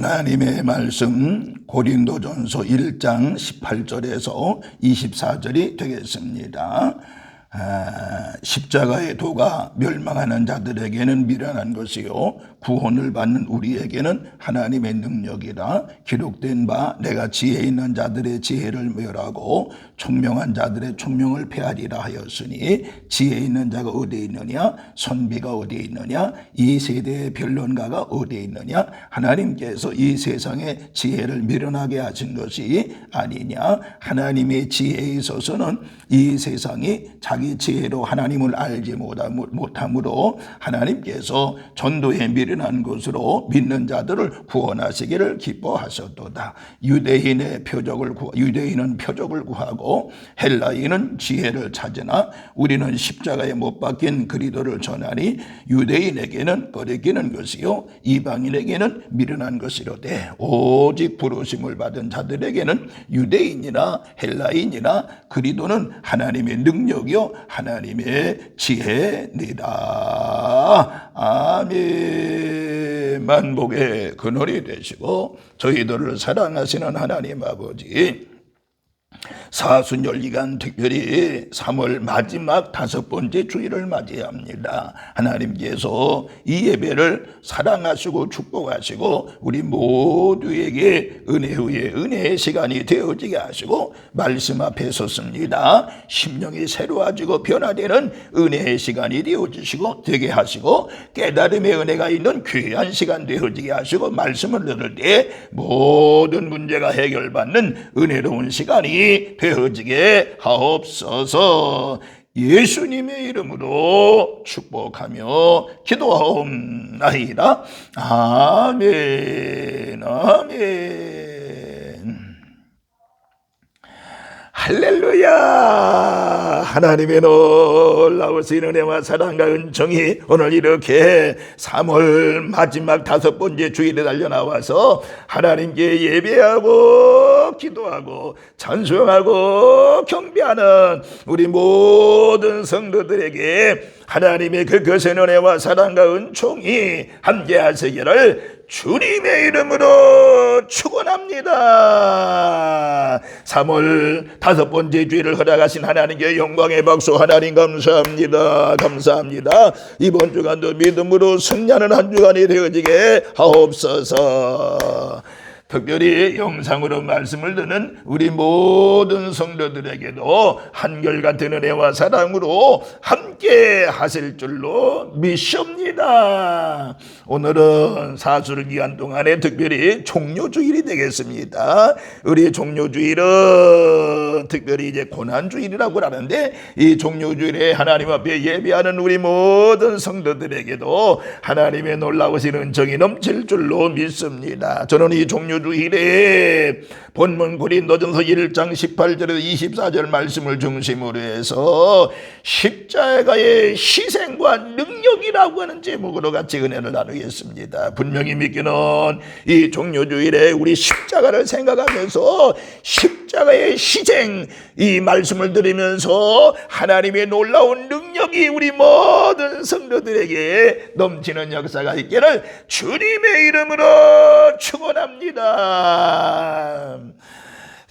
하나님의 말씀 고린도전서 1장 18절에서 24절이 되겠습니다. 십자가의 도가 멸망하는 자들에게는 미련한 것이요 구원을 받는 우리에게는 하나님의 능력이라. 기록된 바 내가 지혜 있는 자들의 지혜를 멸하고 총명한 자들의 총명을 폐하리라 하였으니 지혜 있는 자가 어디에 있느냐, 선비가 어디에 있느냐, 이 세대의 변론가가 어디에 있느냐. 하나님께서 이 세상의 지혜를 미련하게 하신 것이 아니냐. 하나님의 지혜에 있어서는 이 세상이 자기 지혜로 하나님을 알지 못하므로 하나님께서 전도에 미련한 것으로 믿는 자들을 구원하시기를 기뻐하셨도다. 유대인은 표적을 구하고 헬라인은 지혜를 찾으나 우리는 십자가에 못 박힌 그리스도를 전하니 유대인에게는 거리끼는 것이요 이방인에게는 미련한 것이로되 오직 부르심을 받은 자들에게는 유대인이나 헬라인이나 그리스도는 하나님의 능력이요 하나님의 지혜니라. 아멘. 만복의 근원이 되시고 저희들을 사랑하시는 하나님 아버지, 사순절기간 특별히 3월 마지막 5번째 주일을 맞이합니다. 하나님께서 이 예배를 사랑하시고 축복하시고 우리 모두에게 은혜 위에 은혜의 시간이 되어지게 하시고 말씀 앞에 섰습니다. 심령이 새로워지고 변화되는 은혜의 시간이 되게 하시고 깨달음의 은혜가 있는 귀한 시간 되어지게 하시고 말씀을 들을 때 모든 문제가 해결받는 은혜로운 시간이 되어지게 하옵소서. 예수님의 이름으로 축복하며 기도하옵나이다. 아멘. 아멘. 할렐루야. 하나님의 놀라우신 은혜와 사랑과 은총이 오늘 이렇게 3월 마지막 5번째 주일에 달려나와서 하나님께 예배하고 기도하고 찬송하고 경배하는 우리 모든 성도들에게 하나님의 그 거센 은혜와 사랑과 은총이 함께 하시기를 주님의 이름으로 축원합니다. 3월 5번째 주일을 허락하신 하나님께 영광의 박수. 하나님 감사합니다. 감사합니다. 이번 주간도 믿음으로 승리하는 한 주간이 되어지게 하옵소서. 특별히 영상으로 말씀을 듣는 우리 모든 성도들에게도 한결같은 은혜와 사랑으로 함께 하실 줄로 믿습니다. 오늘은 사순 기간 동안에 특별히 종료주일이 되겠습니다. 우리 종료주일은 특별히 이제 고난주일이라고 하는데 이 종료주일에 하나님 앞에 예배하는 우리 모든 성도들에게도 하나님의 놀라우신 은총이 넘칠 줄로 믿습니다. 저는 이 종료주일에 본문 고린도전서 1장 18절에서 24절 말씀을 중심으로 해서 십자가의 희생과 능력이라고 하는 제목으로 같이 은혜를 나누겠습니다. 분명히 믿기는 이 종료주일에 우리 십자가를 생각하면서 십자가의 희생 이 말씀을 들으면서 하나님의 놀라운 능력이 우리 모든 성도들에게 넘치는 역사가 있기를 주님의 이름으로 축원합니다.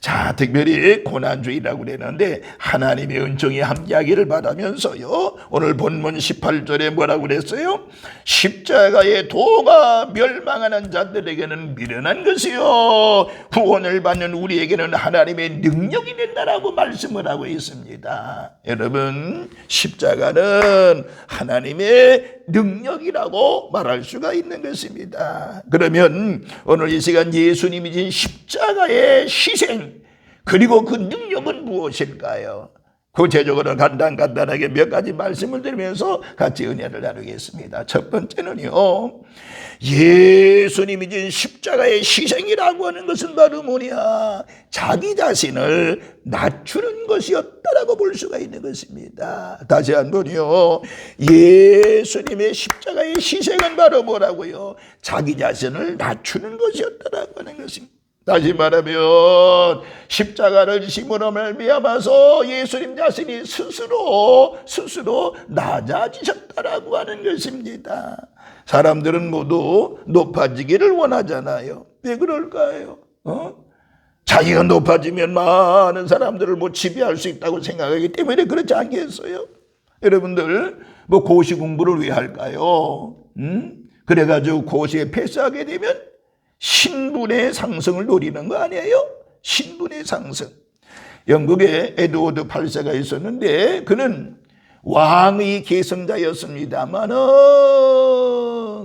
자, 특별히 고난주일이라고 그랬는데 하나님의 은총이 함께하기를 바라면서요, 오늘 본문 18절에 뭐라고 그랬어요? 십자가의 도가 멸망하는 자들에게는 미련한 것이요 구원을 받는 우리에게는 하나님의 능력이 된다라고 말씀을 하고 있습니다. 여러분, 십자가는 하나님의 능력이라고 말할 수가 있는 것입니다. 그러면 오늘 이 시간 예수님이 진 십자가의 희생 그리고 그 능력은 무엇일까요? 구체적으로 간단하게 몇 가지 말씀을 드리면서 같이 은혜를 나누겠습니다. 첫 번째는요, 예수님이 진 십자가의 희생이라고 하는 것은 바로 뭐냐? 자기 자신을 낮추는 것이었다라고 볼 수가 있는 것입니다. 다시 한번요, 예수님의 십자가의 희생은 바로 뭐라고요? 자기 자신을 낮추는 것이었다라고 하는 것입니다. 다시 말하면 십자가를 지심으로 말미암아서 예수님 자신이 스스로 낮아지셨다라고 하는 것입니다. 사람들은 모두 높아지기를 원하잖아요. 왜 그럴까요? 자기가 높아지면 많은 사람들을 지배할 수 있다고 생각하기 때문에 그렇지 않겠어요? 여러분들 고시 공부를 왜 할까요? 그래가지고 고시에 패스하게 되면 신분의 상승을 노리는 거 아니에요? 신분의 상승. 영국에 에드워드 8세가 있었는데 그는 왕의 계승자였습니다만은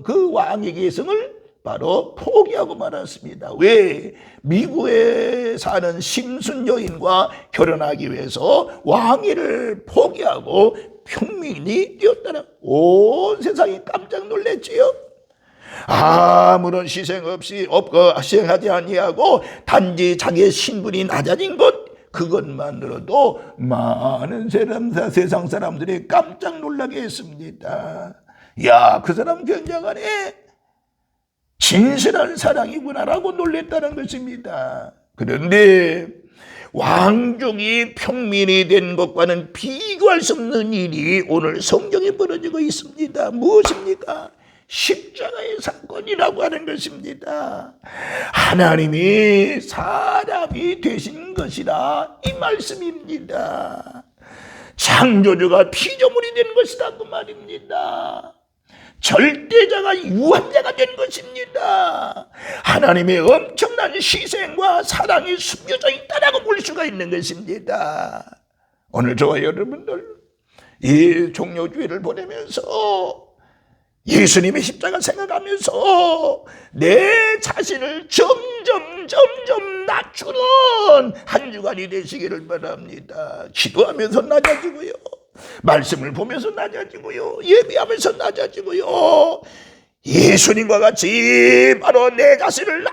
그 왕의 계승을 바로 포기하고 말았습니다. 왜? 미국에 사는 심슨 여인과 결혼하기 위해서 왕위를 포기하고 평민이 되었다는 온 세상이 깜짝 놀랐지요. 아무런 희생 없이 희생하지 아니하고 단지 자기의 신분이 낮아진 것 그것만으로도 많은 세상 사람들이 깜짝 놀라게 했습니다. 야, 그 사람 굉장하네. 진실한 사랑이구나라고 놀랬다는 것입니다. 그런데 왕족이 평민이 된 것과는 비교할 수 없는 일이 오늘 성경에 벌어지고 있습니다. 무엇입니까? 십자가의 사건이라고 하는 것입니다. 하나님이 사람이 되신 것이라 이 말씀입니다. 창조주가 피조물이 된 것이다 그 말입니다. 절대자가 유한자가 된 것입니다. 하나님의 엄청난 희생과 사랑이 숨겨져 있다라고 볼 수가 있는 것입니다. 오늘 저와 여러분들 이 종료주의를 보내면서 예수님의 십자가 생각하면서 내 자신을 점점 낮추는 한 주간이 되시기를 바랍니다. 기도하면서 낮아지고요. 말씀을 보면서 낮아지고요. 예배하면서 낮아지고요. 예수님과 같이 바로 내 자신을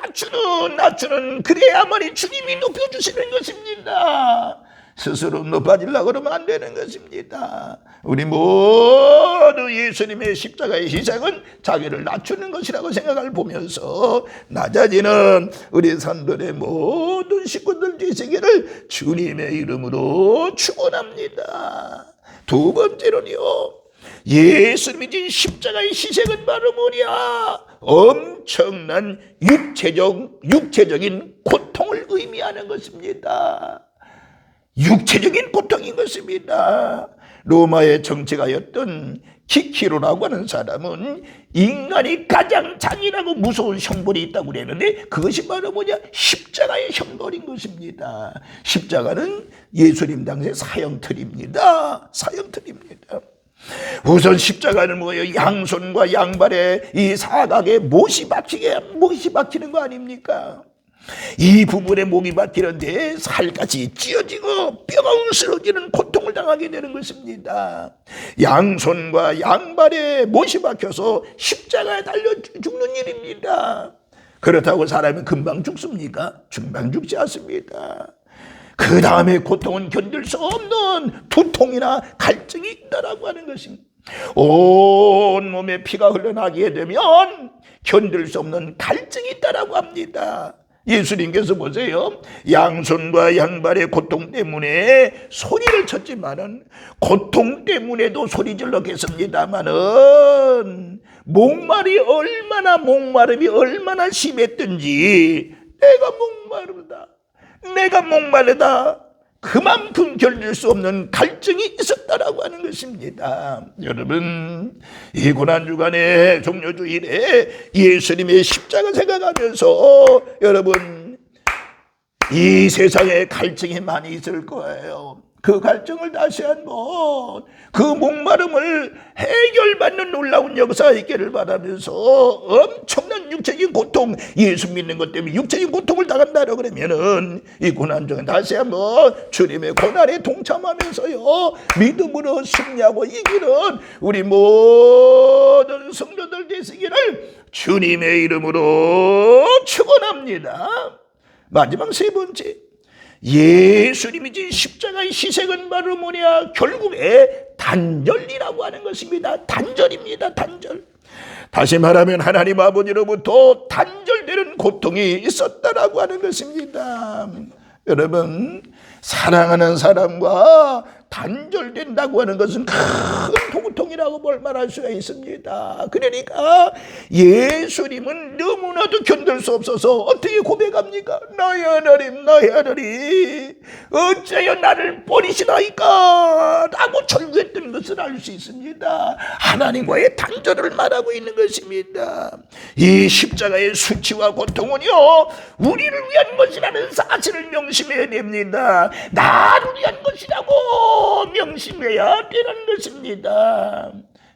낮추는 그래야만이 주님이 높여주시는 것입니다. 스스로 높아지려고 그러면 안 되는 것입니다. 우리 모두 예수님의 십자가의 희생은 자기를 낮추는 것이라고 생각을 보면서 낮아지는 우리 산들의 모든 식구들 되시기를 주님의 이름으로 축원합니다. 두 번째로는요, 예수님이 진 십자가의 희생은 바로 뭐냐? 엄청난 육체적인 고통을 의미하는 것입니다. 육체적인 고통인 것입니다. 로마의 정치가였던 키키로라고 하는 사람은 인간이 가장 잔인하고 무서운 형벌이 있다고 그랬는데 그것이 바로 뭐냐? 십자가의 형벌인 것입니다. 십자가는 예수님 당시의 사형틀입니다. 사형틀입니다. 우선 십자가는 뭐예요? 양손과 양발에 이 사각에 못이 박히는 거 아닙니까? 이 부분에 목이 박히는데 살같이 찢어지고 뼈가 으스러지는 고통을 당하게 되는 것입니다. 양손과 양발에 못이 박혀서 십자가에 달려 죽는 일입니다. 그렇다고 사람이 금방 죽습니까? 금방 죽지 않습니다. 그 다음에 고통은 견딜 수 없는 두통이나 갈증이 있다라고 하는 것입니다. 온 몸에 피가 흘러나게 되면 견딜 수 없는 갈증이 있다라고 합니다. 예수님께서 보세요. 양손과 양발의 고통 때문에 소리를 쳤지만은 고통 때문에도 소리 질렀겠습니다만은 목마름이 얼마나 심했든지 내가 목마르다. 그만큼 견딜 수 없는 갈증이 있었다라고 하는 것입니다. 여러분, 이 고난주간의 종료주일에 예수님의 십자가 생각하면서 여러분, 이 세상에 갈증이 많이 있을 거예요. 그 갈증을 다시 한번 그 목마름을 해결받는 놀라운 역사가 있기를 바라면서 엄청난 육체적인 고통, 예수 믿는 것 때문에 육체적인 고통을 당한다고 그러면은 이 고난 중에 다시 한번 주님의 고난에 동참하면서요 믿음으로 승리하고 이기는 우리 모든 성도들 되시기를 주님의 이름으로 축원합니다. 마지막 세 번째, 예수님이 진 십자가의 희생은 바로 뭐냐? 결국에 단절이라고 하는 것입니다. 단절입니다. 단절. 다시 말하면 하나님 아버지로부터 단절되는 고통이 있었다라고 하는 것입니다. 여러분, 사랑하는 사람과 단절된다고 하는 것은 큰 고통이라고 볼 만할 수가 있습니다. 그러니까 예수님은 너무나도 견딜 수 없어서 어떻게 고백합니까? 나의 하나님, 나의 하나님, 어째여 나를 버리시나이까? 라고 절규했던 것을 알 수 있습니다. 하나님과의 단절을 말하고 있는 것입니다. 이 십자가의 수치와 고통은요, 우리를 위한 것이라는 사실을 명심해야 됩니다. 나를 위한 것이라고 명심해야 되는 것입니다.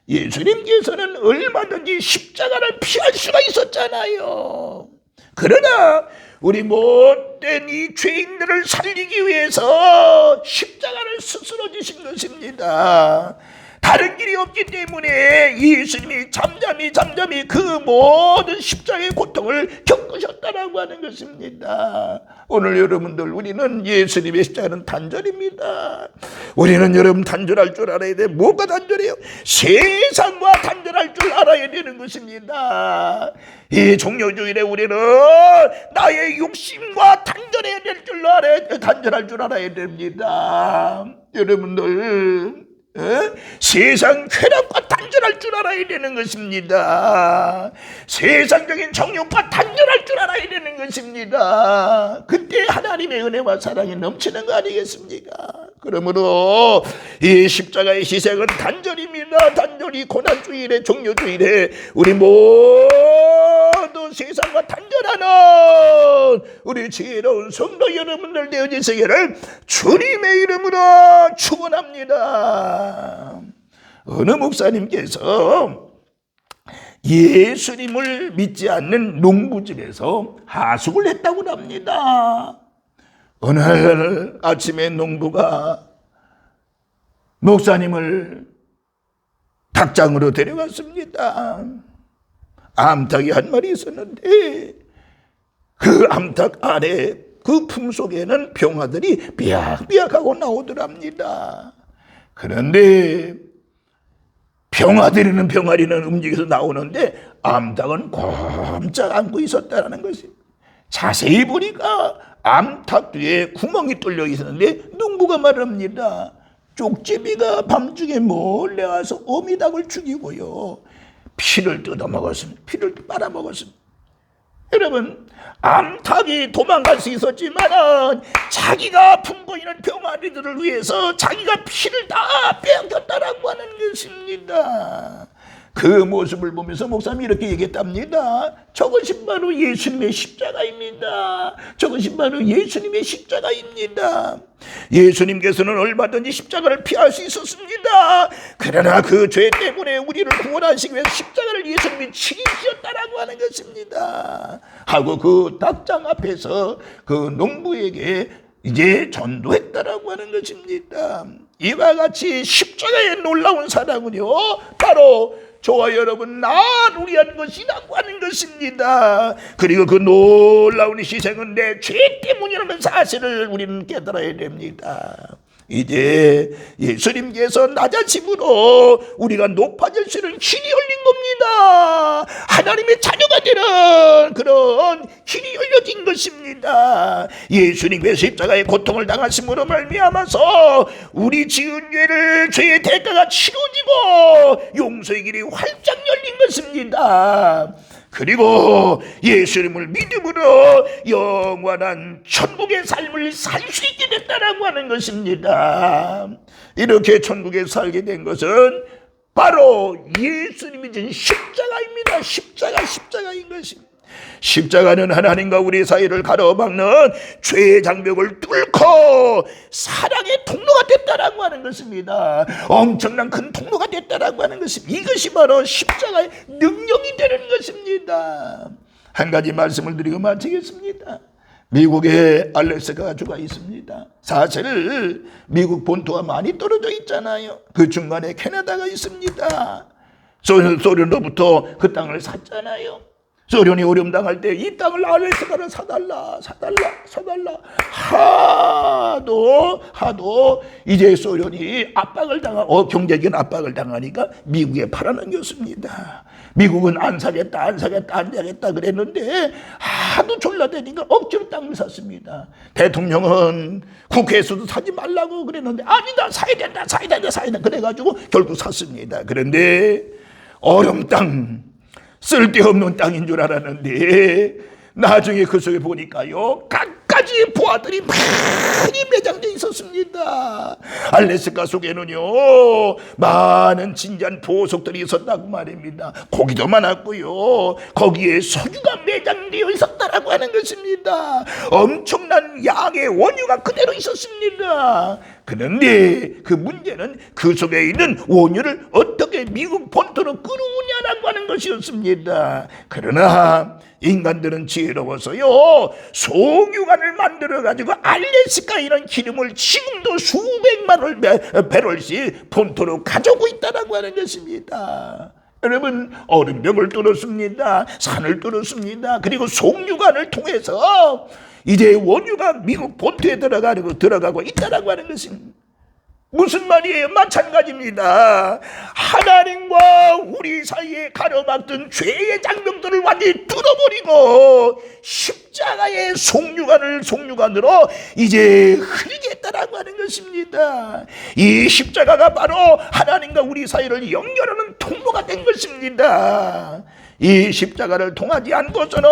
예수님께서는 얼마든지 십자가를 피할 수가 있었잖아요. 그러나 우리 못된 이 죄인들을 살리기 위해서 십자가를 스스로 지신 것입니다. 다른 길이 없기 때문에 예수님이 잠잠히 그 모든 십자가의 고통을 겪으셨다라고 하는 것입니다. 오늘 여러분들, 우리는 예수님의 십자가는 단절입니다. 우리는 여러분 단절할 줄 알아야 돼. 뭐가 단절해요? 세상과 단절할 줄 알아야 되는 것입니다. 이 종료주일에 우리는 나의 욕심과 단절할 줄 알아야 됩니다. 여러분들, 세상 쾌락과 단절할 줄 알아야 되는 것입니다. 세상적인 정욕과 단절할 줄 알아야 되는 것입니다. 그때 하나님의 은혜와 사랑이 넘치는 거 아니겠습니까? 그러므로 이 십자가의 희생은 단절입니다. 단절이 고난주일에, 종료주일에 우리 모두 세상과 단절하는 우리 지혜로운 성도 여러분들 되어지시기를 주님의 이름으로 축원합니다. 어느 목사님께서 예수님을 믿지 않는 농부집에서 하숙을 했다고 합니다. 어느 날 아침에 농부가 목사님을 닭장으로 데려갔습니다. 암탉이 한 마리 있었는데 그 암탉 안에 그 품속에는 병아들이 삐약삐약하고 나오더랍니다. 그런데 병아리는 움직여서 나오는데 암탉은 꼼짝 않고 있었다는 것입니다. 자세히 보니까 암탉 뒤에 구멍이 뚫려 있었는데 농부가 말합니다. 쪽제비가 밤중에 몰래 와서 어미닭을 죽이고요, 피를 뜯어먹었습니다. 피를 빨아먹었습니다. 여러분, 암탉이 도망갈 수 있었지만 자기가 품고 있는 병아리들을 위해서 자기가 피를 다 빼앗겼다라고 하는 것입니다. 그 모습을 보면서 목사님이 이렇게 얘기했답니다. 저것이 바로 예수님의 십자가입니다. 저것이 바로 예수님의 십자가입니다. 예수님께서는 얼마든지 십자가를 피할 수 있었습니다. 그러나 그 죄 때문에 우리를 구원하시기 위해서 십자가를 예수님이 치르셨다라고 하는 것입니다. 하고 그 닭장 앞에서 그 농부에게 이제 전도했다라고 하는 것입니다. 이와 같이 십자가의 놀라운 사랑은요, 바로 저와 여러분 나를 위한 것이라고 하는 것입니다. 그리고 그 놀라운 희생은 내 죄 때문이라는 사실을 우리는 깨달아야 됩니다. 이제 예수님께서 낮아짐으로 우리가 높아질 수 있는 길이 열린 겁니다. 하나님의 자녀가 되는 그런 길이 열려진 것입니다. 예수님의 십자가의 고통을 당하심으로 말미암아서 우리 지은 죄의 대가가 치러지고 용서의 길이 활짝 열린 것입니다. 그리고 예수님을 믿음으로 영원한 천국의 삶을 살 수 있게 됐다라고 하는 것입니다. 이렇게 천국에 살게 된 것은 바로 예수님이 진 십자가입니다. 십자가인 것입니다. 십자가는 하나님과 우리 사이를 가로막는 죄의 장벽을 뚫고 사랑의 통로가 됐다라고 하는 것입니다. 엄청난 큰 통로가 됐다라고 하는 것입니다. 이것이 바로 십자가의 능력이 되는 것입니다. 한 가지 말씀을 드리고 마치겠습니다. 미국에 알래스카 가주가 있습니다. 사실 미국 본토와 많이 떨어져 있잖아요. 그 중간에 캐나다가 있습니다. 소련으로부터 그 땅을 샀잖아요. 소련이 어려움 당할 때 이 땅을 알래스카를 사달라. 하도 이제 소련이 경제적인 압박을 당하니까 미국에 팔아넘겼습니다. 미국은 안 사겠다 그랬는데 하도 졸라대니까 억지로 땅을 샀습니다. 대통령은 국회에서도 사지 말라고 그랬는데 아니다, 사야 된다 그래가지고 결국 샀습니다. 그런데 얼음 땅, 쓸데없는 땅인 줄 알았는데 나중에 그 속에 보니까요, 갖가지 보아들이 많이 매장되어 있었습니다. 알래스카 속에는요, 많은 진지한 보석들이 있었다고 말입니다. 고기도 많았고요, 거기에 석유가 매장되어 있었다라고 하는 것입니다. 엄청난 양의 원유가 그대로 있었습니다. 그런데 그 문제는 그 속에 있는 원유를 어떻게 미국 본토로 끌어오냐라고 하는 것이었습니다. 그러나 인간들은 지혜로워서요, 송유관을 만들어가지고 알래스카 이런 기름을 지금도 수백만 배럴씩 본토로 가져오고 있다라고 하는 것입니다. 여러분, 얼음벽을 뚫었습니다. 산을 뚫었습니다. 그리고 송유관을 통해서 이제 원유가 미국 본토에 들어가고 있다라고 하는 것입니다. 무슨 말이에요? 마찬가지입니다. 하나님과 우리 사이에 가로막던 죄의 장벽들을 완전히 뚫어버리고 십자가의 송유관으로 이제 흐리겠다라고 하는 것입니다. 이 십자가가 바로 하나님과 우리 사이를 연결하는 통로가 된 것입니다. 이 십자가를 통하지 않고서는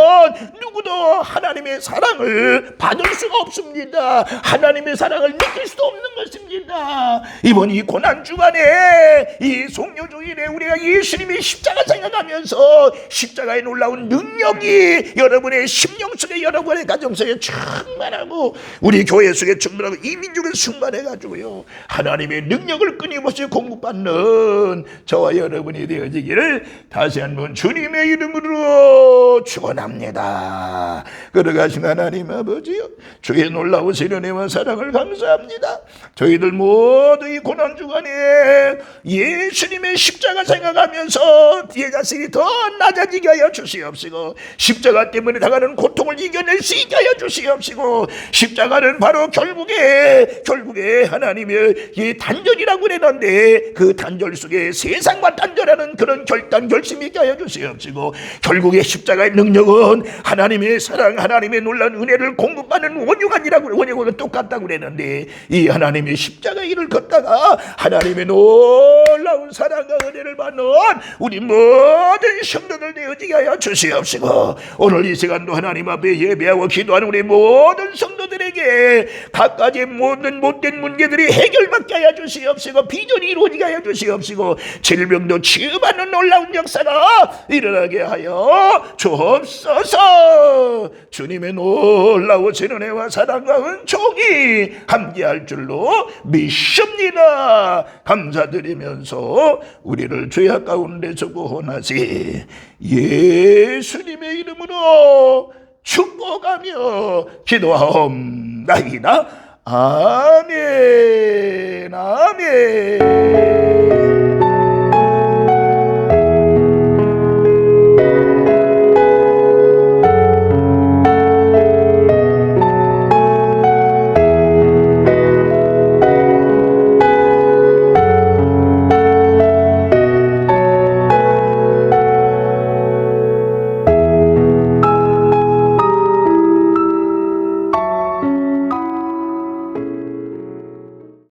누구도 하나님의 사랑을 받을 수가 없습니다. 하나님의 사랑을 느낄 수도 없는 것입니다. 이번 이 고난주간에 이 송유주일에 우리가 예수님의 십자가 생각하면서 십자가의 놀라운 능력이 여러분의 심령 속에, 여러분의 가정 속에 충만하고 우리 교회 속에 충만하고 이 민족에 충만해가지고요, 하나님의 능력을 끊임없이 공급받는 저와 여러분이 되어지기를 다시 한번 주님의 이름으로 축원합니다. 걸어가신 하나님 아버지요, 주의 놀라우신 은혜와 사랑을 감사합니다. 저희들 모두 이 고난주간에 예수님의 십자가 생각하면서 내 자신이 더 낮아지게 하여 주시옵시고, 십자가 때문에 당하는 고통을 이겨낼 수 있게 하여 주시옵시고, 십자가는 바로 결국에 하나님의 이 단절이라고 그랬는데 그 단절 속에 세상과 단절하는 그런 결심이 있게 하여 주시옵시고, 결국에 십자가의 능력은 하나님의 사랑, 하나님의 놀라운 은혜를 공급하는 원유가 똑같다고 그랬는데 이 하나님의 십자가의 일을 걷다가 하나님의 놀라운 사랑과 은혜를 받는 우리 모든 성도들 되어지게 하여 주시옵시고, 오늘 이 시간도 하나님 앞에 예배하고 기도하는 우리 모든 성도들에게 각가지 모든 못된 문제들이 해결받게 하여 주시옵시고, 비전이 이루어지게 하여 주시옵시고, 질병도 치유받는 놀라운 역사가 일어나게 하여 주옵소서. 주님의 놀라우신 은혜와 사랑과 은총이 함께할 줄로 믿습니다. 감사드리면서 우리를 죄악 가운데서 구원하시 예수님의 이름으로 축복하며 기도하옵나이다. 아멘. 아멘.